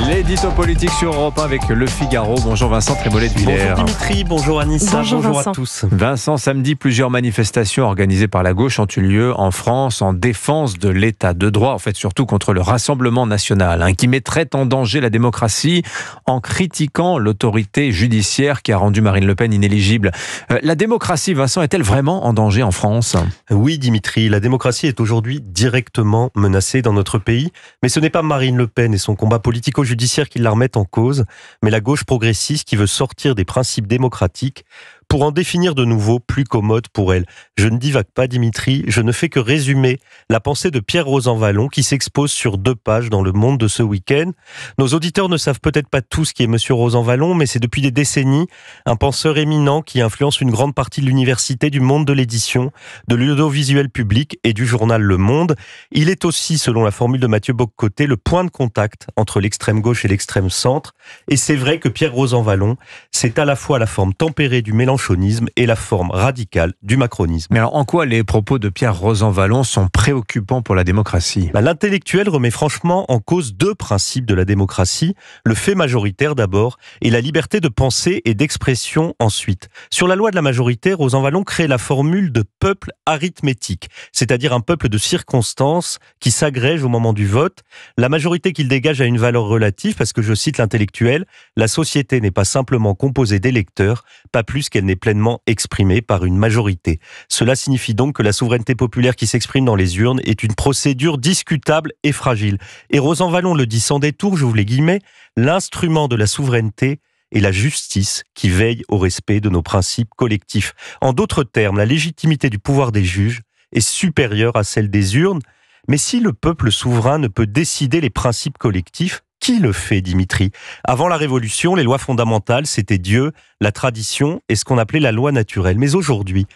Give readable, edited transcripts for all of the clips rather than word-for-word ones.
L'édito politique sur Europe 1 avec Le Figaro. Bonjour Vincent Trémollet de Villers. Bonjour Dimitri, bonjour Anissa, bonjour à tous. Vincent, samedi, plusieurs manifestations organisées par la gauche ont eu lieu en France en défense de l'état de droit, en fait surtout contre le Rassemblement national, qui mettrait en danger la démocratie en critiquant l'autorité judiciaire qui a rendu Marine Le Pen inéligible. La démocratie, Vincent, est-elle vraiment en danger en France ? Oui Dimitri, la démocratie est aujourd'hui directement menacée dans notre pays, mais ce n'est pas Marine Le Pen et son combat politico-judiciaire qui la remettent en cause, mais la gauche progressiste qui veut sortir des principes démocratiques pour en définir de nouveaux plus commodes pour elle. Je ne divague pas Dimitri, je ne fais que résumer la pensée de Pierre Rosanvallon qui s'expose sur 2 pages dans Le Monde de ce week-end. Nos auditeurs ne savent peut-être pas tous qui est Monsieur Rosanvallon, mais c'est depuis des décennies un penseur éminent qui influence une grande partie de l'université, du monde de l'édition, de l'audiovisuel public et du journal Le Monde. Il est aussi, selon la formule de Mathieu Bock-Côté, le point de contact entre l'extrême gauche et l'extrême centre. Et c'est vrai que Pierre Rosanvallon, c'est à la fois la forme tempérée du mélanchonisme et la forme radicale du macronisme. Mais alors, en quoi les propos de Pierre Rosanvallon sont préoccupants pour la démocratie ? L'intellectuel remet franchement en cause 2 principes de la démocratie, le fait majoritaire d'abord et la liberté de penser et d'expression ensuite. Sur la loi de la majorité, Rosanvallon crée la formule de peuple arithmétique, c'est-à-dire un peuple de circonstances qui s'agrège au moment du vote. La majorité qu'il dégage a une valeur relative parce que, je cite l'intellectuel, la société n'est pas simplement composée d'électeurs, pas plus qu'elle n'est pleinement exprimée par une majorité. Cela signifie donc que la souveraineté populaire qui s'exprime dans les urnes est une procédure discutable et fragile. Et Rosanvallon le dit sans détour, j'ouvre les guillemets, l'instrument de la souveraineté est la justice qui veille au respect de nos principes collectifs. En d'autres termes, la légitimité du pouvoir des juges est supérieure à celle des urnes. Mais si le peuple souverain ne peut décider les principes collectifs, qui le fait, Dimitri ? Avant la Révolution, les lois fondamentales, c'était Dieu, la tradition et ce qu'on appelait la loi naturelle. Mais aujourd'hui,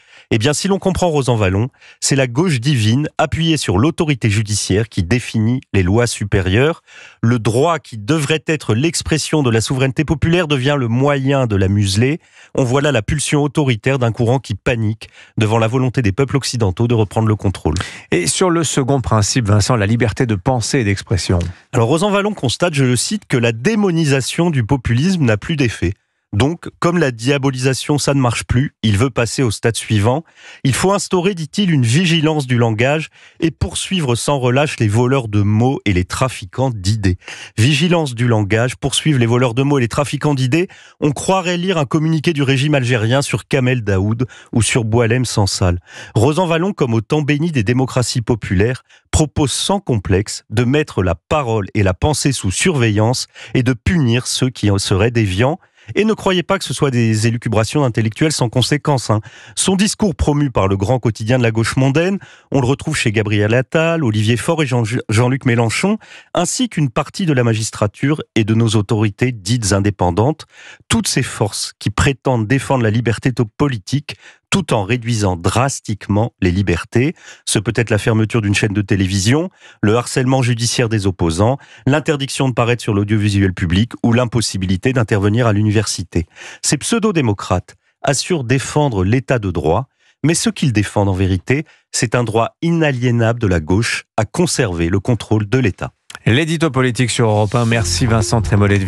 si l'on comprend Rosanvallon, c'est la gauche divine, appuyée sur l'autorité judiciaire, qui définit les lois supérieures. Le droit, qui devrait être l'expression de la souveraineté populaire, devient le moyen de la museler. On voit là la pulsion autoritaire d'un courant qui panique devant la volonté des peuples occidentaux de reprendre le contrôle. Et sur le second principe, Vincent, la liberté de pensée et d'expression. Alors Rosanvallon constate, je le cite, que la démonisation du populisme n'a plus d'effet. Donc, comme la diabolisation, ça ne marche plus, il veut passer au stade suivant. Il faut instaurer, dit-il, une vigilance du langage et poursuivre sans relâche les voleurs de mots et les trafiquants d'idées. Vigilance du langage, poursuivre les voleurs de mots et les trafiquants d'idées. On croirait lire un communiqué du régime algérien sur Kamel Daoud ou sur Boualem Sansal. Rosanvallon, comme au temps béni des démocraties populaires, propose sans complexe de mettre la parole et la pensée sous surveillance et de punir ceux qui en seraient déviants. Et ne croyez pas que ce soit des élucubrations intellectuelles sans conséquence. Son discours promu par le grand quotidien de la gauche mondaine, on le retrouve chez Gabriel Attal, Olivier Faure et Jean-Luc Mélenchon, ainsi qu'une partie de la magistrature et de nos autorités dites indépendantes. Toutes ces forces qui prétendent défendre la liberté politique tout en réduisant drastiquement les libertés. Ce peut être la fermeture d'une chaîne de télévision, le harcèlement judiciaire des opposants, l'interdiction de paraître sur l'audiovisuel public ou l'impossibilité d'intervenir à l'université. Ces pseudo-démocrates assurent défendre l'état de droit, mais ce qu'ils défendent en vérité, c'est un droit inaliénable de la gauche à conserver le contrôle de l'État. L'édito politique sur Europe 1. Merci Vincent Trémollet de Villers.